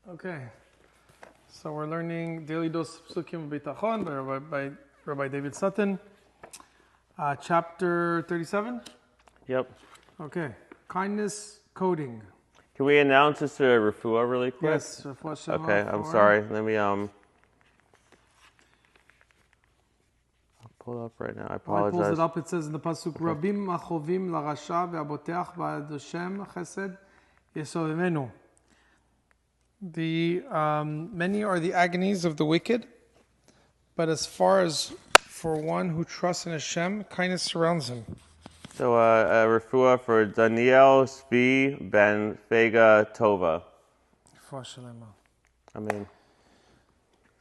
Okay, so we're learning Daily Dose Pesukim of Bitachon by Rabbi David Sutton, chapter 37. Yep. Okay, kindness coding. Can we announce this to Refuah really quick? Yes, Refuah Shema. Okay, I'm sorry. Let me I'll pull it up right now. I While he apologize. pulls it up, it says in the pasuk, Rabim achovim larasha ve'aboteach ba'ad Hashem chesed yesovimenu. The many are the agonies of the wicked, but as far as for one who trusts in Hashem, kindness surrounds him. So, Refuah for Daniel Svi Ben Fega Tova. Amen.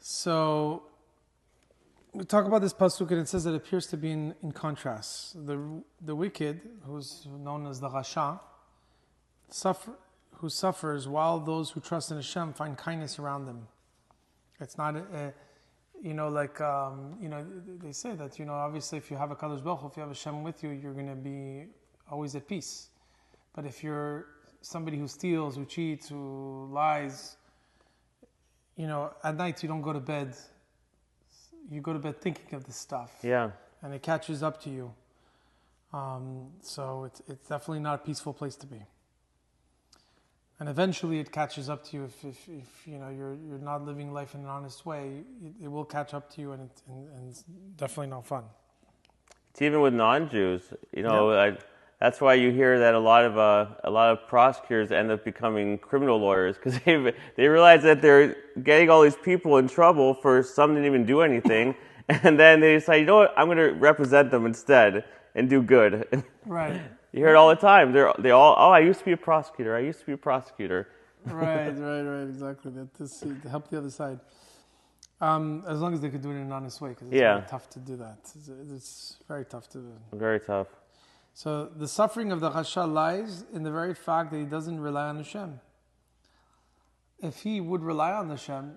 So, we talk about this pasuk, and it says that it appears to be in contrast. The wicked, who's known as the Rasha, who suffers, while those who trust in Hashem find kindness around them. It's not, they say that, obviously if you have a Kadosh Baruch Hu, if you have Hashem with you, you're going to be always at peace. But if you're somebody who steals, who cheats, who lies, at night you don't go to bed. You go to bed thinking of this stuff. Yeah. And it catches up to you. So it's definitely not a peaceful place to be. And eventually it catches up to you if you're not living life in an honest way. It will catch up to you, and it's definitely not fun. It's even with non-Jews. That's why you hear that a lot of prosecutors end up becoming criminal lawyers, because they realize that they're getting all these people in trouble for some didn't even do anything, and then they decide, you know what, I'm going to represent them instead and do good. Right. You hear it all the time. They all, I used to be a prosecutor. Right, exactly. To help the other side. As long as they could do it in an honest way, because it's very tough to do that. It's very tough to do. Very tough. So the suffering of the Rasha lies in the very fact that he doesn't rely on Hashem. If he would rely on Hashem,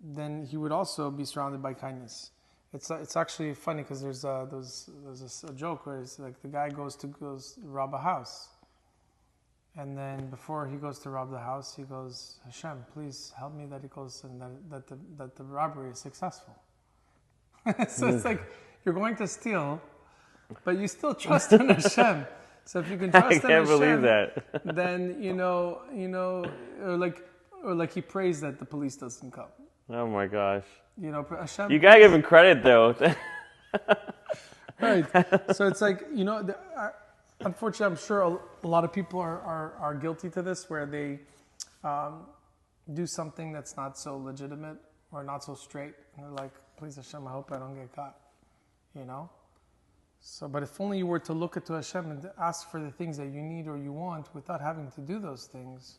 then he would also be surrounded by kindness. It's actually funny, because there's a joke where it's like the guy goes to rob a house, and then before he goes to rob the house, he goes, Hashem, please help me that it goes and that the robbery is successful. So it's like you're going to steal, but you still trust in Hashem. So if you can trust in Hashem, I can't believe that. Then or like he prays that the police doesn't come. Oh my gosh. Hashem. You gotta give him credit though. Right. So it's like, unfortunately, I'm sure a lot of people are guilty to this, where they do something that's not so legitimate or not so straight. And they're like, please Hashem, I hope I don't get caught. So, but if only you were to look to Hashem and ask for the things that you need or you want without having to do those things,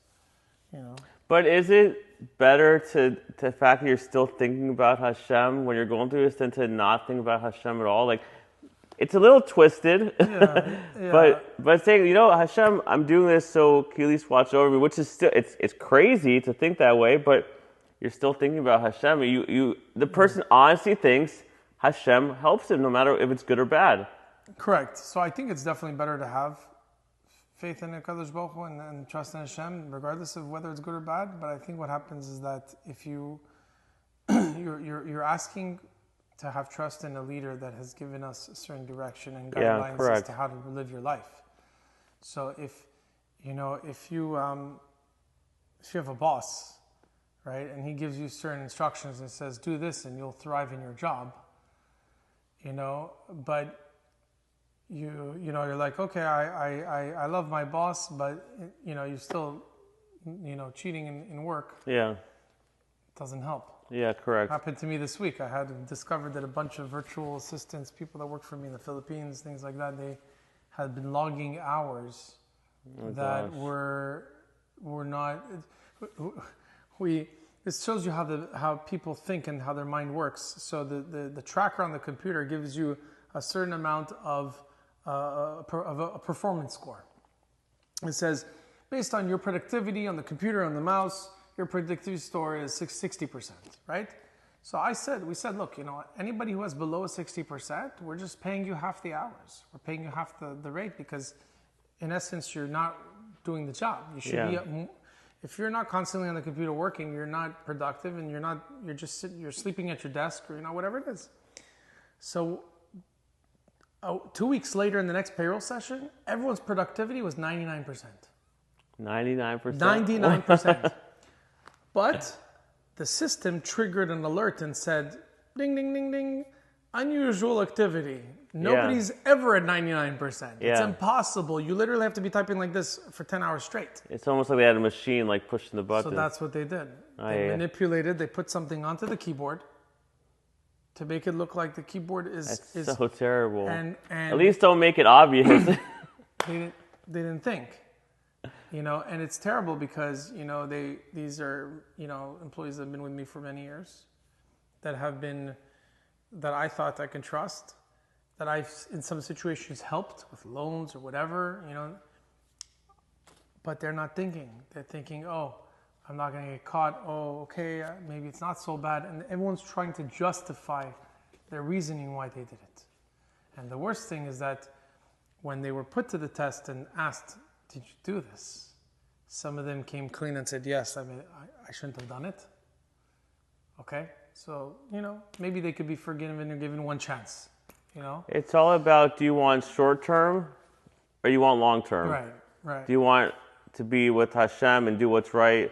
But is it better to the fact that you're still thinking about Hashem when you're going through this than to not think about Hashem at all? Like, it's a little twisted. Yeah. But saying, Hashem, I'm doing this so can you at least watch over me, which is still, it's crazy to think that way, but you're still thinking about Hashem. The person honestly thinks Hashem helps him no matter if it's good or bad. Correct. So I think it's definitely better to have faith in Kadosh Baruch Hu and trust in Hashem, regardless of whether it's good or bad. But I think what happens is that if you're asking to have trust in a leader that has given us a certain direction and guidelines as to how to live your life. So if you have a boss, right, and he gives you certain instructions and says do this and you'll thrive in your job, but you're like, okay, I love my boss, but you're still cheating in work. Yeah, it doesn't help. Yeah, correct. Happened to me this week. I had discovered that a bunch of virtual assistants, people that work for me in the Philippines, things like that, they had been logging hours were not. This shows you how people think and how their mind works. So the tracker on the computer gives you a certain amount of a performance score. It says, based on your productivity on the computer, on the mouse, your productivity score is 60%, right? So we said, look, anybody who has below 60%, we're just paying you half the hours. We're paying you half the rate, because in essence, you're not doing the job. You should be if you're not constantly on the computer working, you're not productive, and you're sleeping at your desk, or whatever it is. So 2 weeks later, in the next payroll session, everyone's productivity was 99%. 99%. 99%. But the system triggered an alert and said, ding, ding, ding, ding, unusual activity. Nobody's ever at 99%. It's impossible. You literally have to be typing like this for 10 hours straight. It's almost like they had a machine like pushing the button. So that's what they did. They manipulated, they put something onto the keyboard to make it look like the keyboard is so terrible. And at least don't make it obvious. they didn't think. And it's terrible because, these are, employees that have been with me for many years that I thought I can trust, that I've, in some situations, helped with loans or whatever, but they're not thinking. They're thinking, oh, I'm not going to get caught. Oh, okay, maybe it's not so bad. And everyone's trying to justify their reasoning why they did it. And the worst thing is that when they were put to the test and asked, did you do this? Some of them came clean and said, yes, I shouldn't have done it. Okay? So, maybe they could be forgiven or given one chance, It's all about, do you want short-term or you want long-term? Right. Do you want to be with Hashem and do what's right,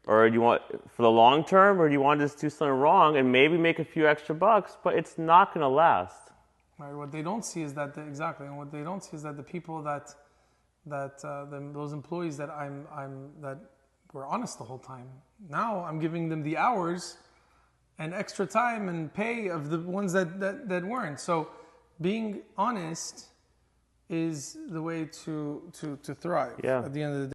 or do you want for the long term, or do you want to just do something wrong and maybe make a few extra bucks, but it's not going to last? Right. What they don't see is that and what they don't see is that the people those employees that that were honest the whole time. Now I'm giving them the hours and extra time and pay of the ones that weren't. So being honest is the way to thrive at the end of the day.